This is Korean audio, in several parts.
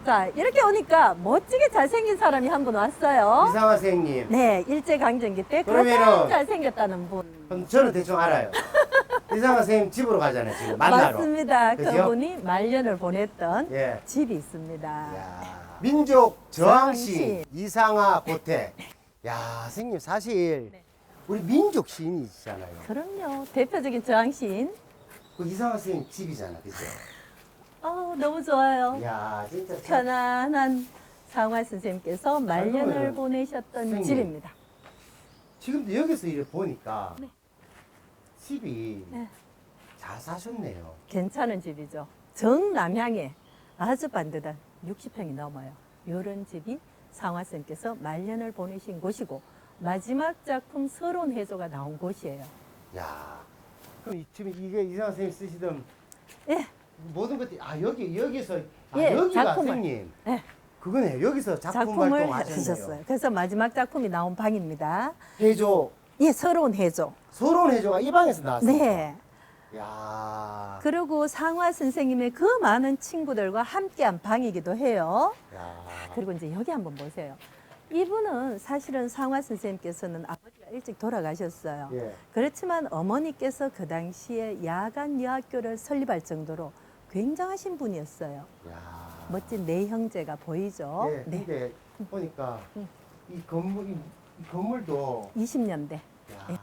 자, 이렇게 오니까 멋지게 잘생긴 사람이 한 분 왔어요. 이상화 선생님. 네, 일제강점기 때 그러면은- 가장 잘생겼다는 분. 저는 대충 알아요. 이상화 선생님 집으로 가잖아요, 지금 만나러. 맞습니다. 그죠? 그분이 말년을 보냈던 예. 집이 있습니다. 야, 민족 저항시 저항시. 이상화 고택. 야, 선생님 사실 네. 우리 민족 시인이시잖아요. 그럼요. 대표적인 저항시인. 그 이상화 선생님 집이잖아, 그죠? 너무 좋아요. 야, 진짜 참- 편안한 상화 선생님께서 말년을 그러면은 보내셨던 선생님. 집입니다. 지금도 여기서 이렇게 보니까 네. 집이 네. 잘 사셨네요. 괜찮은 집이죠. 정남향에 아주 반듯한 60평이 넘어요. 이런 집이 상화 선생님께서 말년을 보내신 곳이고 마지막 작품 서론 해조가 나온 곳이에요. 야, 그럼 지금 이게 이상화 선생님 쓰시던 예, 모든 것들이 여기서 예, 여기가 작품을. 선생님 예. 그거네요. 여기서 작품 작품을 활동하셨네요. 하셨어요. 그래서 마지막 작품이 나온 방입니다. 해조 예, 서론 해조. 서론 해조가 이 방에서 나왔어요. 네. 야, 그리고 상화 선생님의 그 많은 친구들과 함께한 방이기도 해요. 야, 그리고 이제 여기 한번 보세요. 이분은 사실은 상화 선생님께서는 아버지가 일찍 돌아가셨어요. 예. 그렇지만 어머니께서 그 당시에 야간 여학교를 설립할 정도로 굉장하신 분이었어요. 야. 멋진 네 형제가 보이죠? 예, 근데 보니까 이 건물도 20년대. 야,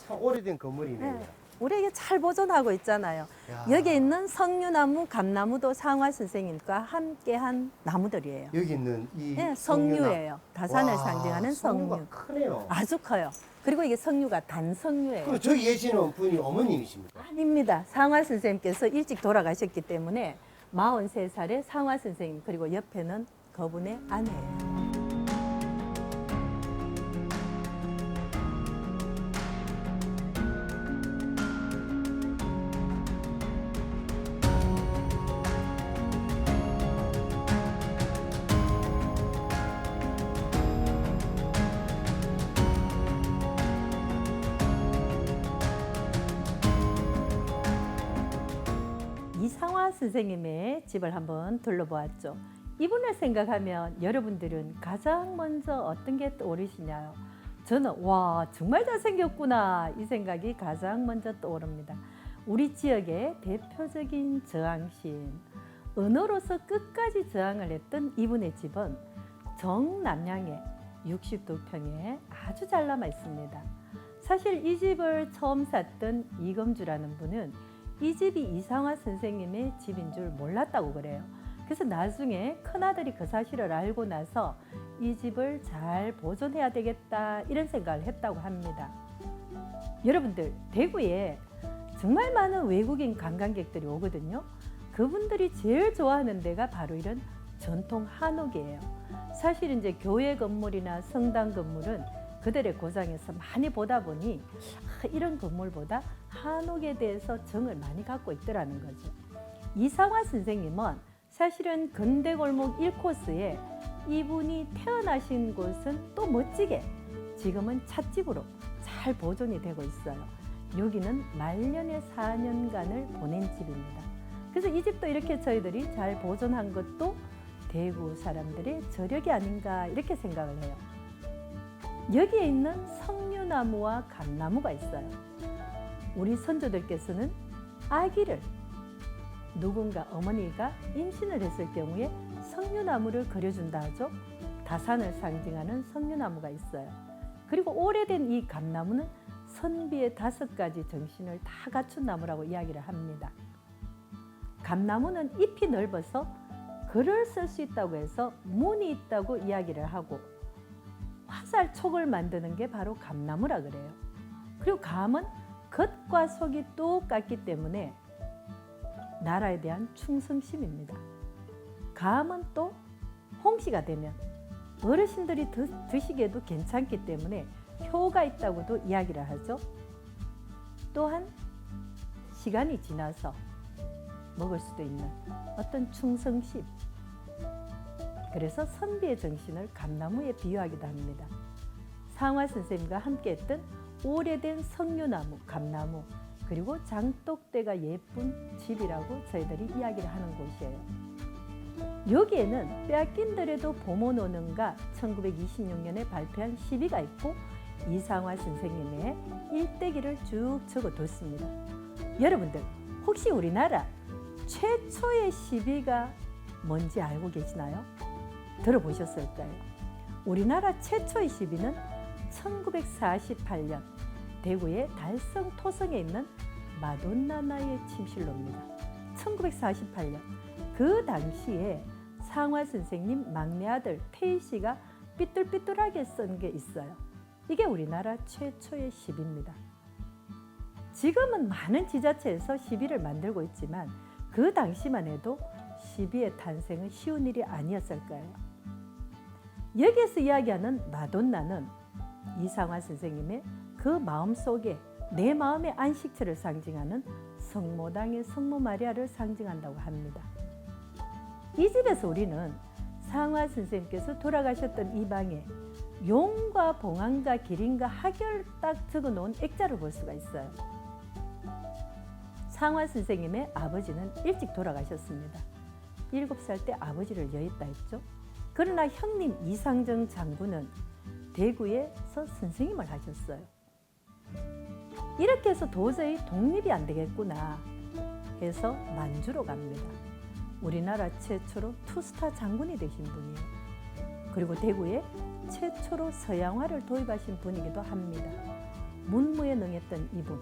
참 오래된 건물이네요. 네. 우리에게 잘 보존하고 있잖아요. 야. 여기 있는 석류나무, 감나무도 상화 선생님과 함께한 나무들이에요. 여기 있는 이 네, 석류나- 석류예요. 다산을 와, 상징하는 석류가 석류. 크네요. 아주 커요. 그리고 이게 석류가 단석류예요. 그럼 저기 계시는 분이 어머님이십니까? 아닙니다. 상화 선생님께서 일찍 돌아가셨기 때문에 43살의 상화 선생님, 그리고 옆에는 그분의 아내예요. 이상화 선생님의 집을 한번 둘러보았죠. 이분을 생각하면 여러분들은 가장 먼저 어떤 게 떠오르시나요? 저는 와, 정말 잘생겼구나 이 생각이 가장 먼저 떠오릅니다. 우리 지역의 대표적인 저항시인, 언어로서 끝까지 저항을 했던 이분의 집은 정남향에 62평에 아주 잘 남아 있습니다. 사실 이 집을 처음 샀던 이금주라는 분은 이 집이 이상화 선생님의 집인 줄 몰랐다고 그래요. 그래서 나중에 큰아들이 그 사실을 알고 나서 이 집을 잘 보존해야 되겠다 이런 생각을 했다고 합니다. 여러분들, 대구에 정말 많은 외국인 관광객들이 오거든요. 그분들이 제일 좋아하는 데가 바로 이런 전통 한옥이에요. 사실 이제 교회 건물이나 성당 건물은 그들의 고장에서 많이 보다 보니 이런 건물보다 한옥에 대해서 정을 많이 갖고 있더라는 거죠. 이상화 선생님은 사실은 근대골목 1코스에 이분이 태어나신 곳은 또 멋지게 지금은 찻집으로 잘 보존이 되고 있어요. 여기는 말년의 4년간을 보낸 집입니다. 그래서 이 집도 이렇게 저희들이 잘 보존한 것도 대구 사람들의 저력이 아닌가 이렇게 생각을 해요. 여기에 있는 석류나무와 감나무가 있어요. 우리 선조들께서는 아기를 누군가 어머니가 임신을 했을 경우에 석류나무를 그려준다 하죠. 다산을 상징하는 석류나무가 있어요. 그리고 오래된 이 감나무는 선비의 5가지 정신을 다 갖춘 나무라고 이야기를 합니다. 감나무는 잎이 넓어서 글을 쓸 수 있다고 해서 문이 있다고 이야기를 하고 화살 촉을 만드는 게 바로 감나무라 그래요. 그리고 감은 겉과 속이 똑같기 때문에 나라에 대한 충성심입니다. 감은 또 홍시가 되면 어르신들이 드시기에도 괜찮기 때문에 효가 있다고도 이야기를 하죠. 또한 시간이 지나서 먹을 수도 있는 어떤 충성심. 그래서 선비의 정신을 감나무에 비유하기도 합니다. 상화 선생님과 함께했던 오래된 석류나무, 감나무, 그리고 장독대가 예쁜 집이라고 저희들이 이야기를 하는 곳이에요. 여기에는 빼앗긴더라도 봄 오는가 1926년에 발표한 시비가 있고 이상화 선생님의 일대기를 쭉 적어뒀습니다. 여러분들 혹시 우리나라 최초의 시비가 뭔지 알고 계시나요? 들어보셨을까요? 우리나라 최초의 시비는 1948년 대구의 달성 토성에 있는 마돈나나의 침실로입니다. 1948년 그 당시에 상화 선생님 막내 아들 태희 씨가 삐뚤삐뚤하게 쓴 게 있어요. 이게 우리나라 최초의 시비입니다. 지금은 많은 지자체에서 시비를 만들고 있지만 그 당시만 해도 시비의 탄생은 쉬운 일이 아니었을 거예요. 여기에서 이야기하는 마돈나는 이상화 선생님의 그 마음속에 내 마음의 안식처를 상징하는 성모당의 성모 마리아를 상징한다고 합니다. 이 집에서 우리는 상화 선생님께서 돌아가셨던 이 방에 용과 봉황과 기린과 하결 딱 적어놓은 액자를 볼 수가 있어요. 상화 선생님의 아버지는 일찍 돌아가셨습니다. 7살 때 아버지를 여의다 했죠. 그러나 형님 이상정 장군은 대구에서 선생님을 하셨어요. 이렇게 해서 도저히 독립이 안 되겠구나 해서 만주로 갑니다. 우리나라 최초로 투스타 장군이 되신 분이에요. 그리고 대구에 최초로 서양화를 도입하신 분이기도 합니다. 문무에 능했던 이분.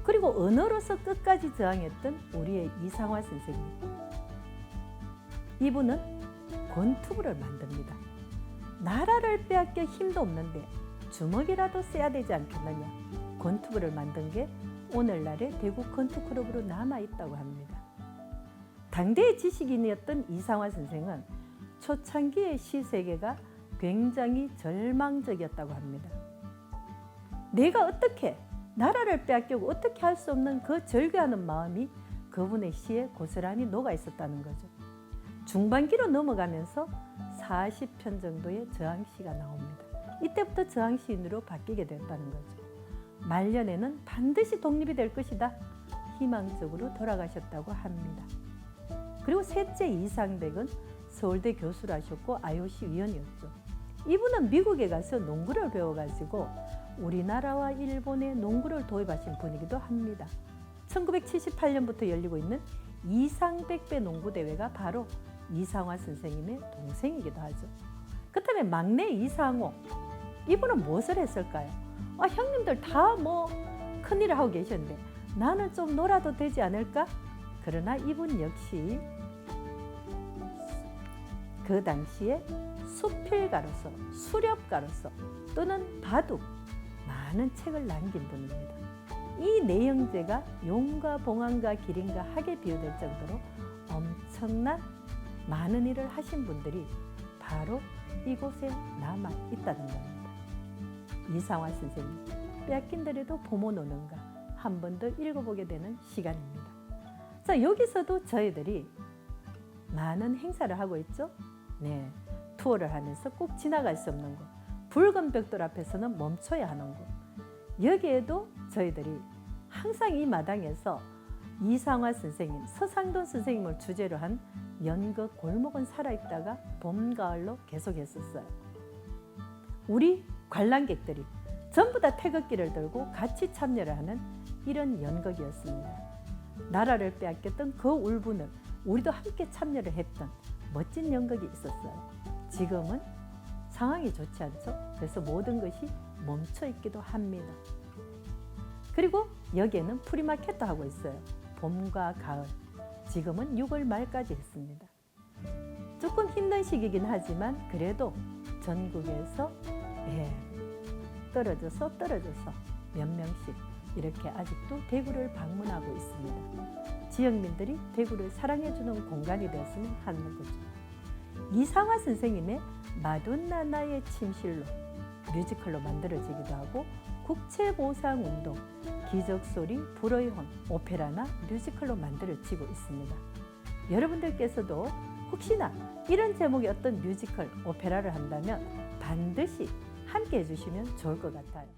그리고 언어로서 끝까지 저항했던 우리의 이상화 선생님. 이분은 권투부를 만듭니다. 나라를 빼앗겨 힘도 없는데 주먹이라도 써야 되지 않겠느냐. 권투부를 만든 게 오늘날의 대구 권투클럽으로 남아있다고 합니다. 당대의 지식인이었던 이상화 선생은 초창기의 시세계가 굉장히 절망적이었다고 합니다. 내가 어떻게 나라를 빼앗기고 어떻게 할 수 없는 그 절규하는 마음이 그분의 시에 고스란히 녹아 있었다는 거죠. 중반기로 넘어가면서 40편 정도의 저항시가 나옵니다. 이때부터 저항시인으로 바뀌게 됐다는 거죠. 말년에는 반드시 독립이 될 것이다. 희망적으로 돌아가셨다고 합니다. 그리고 셋째 이상백은 서울대 교수를 하셨고 IOC 위원이었죠. 이분은 미국에 가서 농구를 배워가지고 우리나라와 일본에 농구를 도입하신 분이기도 합니다. 1978년부터 열리고 있는 이상백배 농구대회가 바로 이상화 선생님의 동생이기도 하죠. 그다음에 막내 이상호, 이분은 무엇을 했을까요? 형님들 다 뭐 큰일을 하고 계셨는데 나는 좀 놀아도 되지 않을까? 그러나 이분 역시 그 당시에 수필가로서, 수렵가로서 또는 바둑, 많은 책을 남긴 분입니다. 이 내영제가 용과 봉황과 기린과 학에 비유될 정도로 엄청난 많은 일을 하신 분들이 바로 이곳에 남아 있다는 겁니다. 이상화 선생님, 빼앗긴더라도 봄 오는가 한 번 더 읽어보게 되는 시간입니다. 자, 여기서도 저희들이 많은 행사를 하고 있죠. 네, 투어를 하면서 꼭 지나갈 수 없는 곳, 붉은 벽돌 앞에서는 멈춰야 하는 곳. 여기에도 저희들이 항상 이 마당에서 이상화 선생님, 서상돈 선생님을 주제로 한 연극 골목은 살아있다가 봄, 가을로 계속했었어요. 우리 관람객들이 전부 다 태극기를 들고 같이 참여를 하는 이런 연극이었습니다. 나라를 빼앗겼던 그 울분을 우리도 함께 참여를 했던 멋진 연극이 있었어요. 지금은 상황이 좋지 않죠? 그래서 모든 것이 멈춰 있기도 합니다. 그리고 여기에는 프리마켓도 하고 있어요. 봄과 가을. 지금은 6월 말까지 했습니다. 조금 힘든 시기이긴 하지만 그래도 전국에서 떨어져서 몇 명씩 이렇게 아직도 대구를 방문하고 있습니다. 지역민들이 대구를 사랑해주는 공간이 되었으면 하는 거죠. 이상화 선생님의 마돈나나의 침실로 뮤지컬로 만들어지기도 하고 국채보상운동, 기적소리, 불어의혼, 오페라나 뮤지컬로 만들어지고 있습니다. 여러분들께서도 혹시나 이런 제목의 어떤 뮤지컬, 오페라를 한다면 반드시 함께 해주시면 좋을 것 같아요.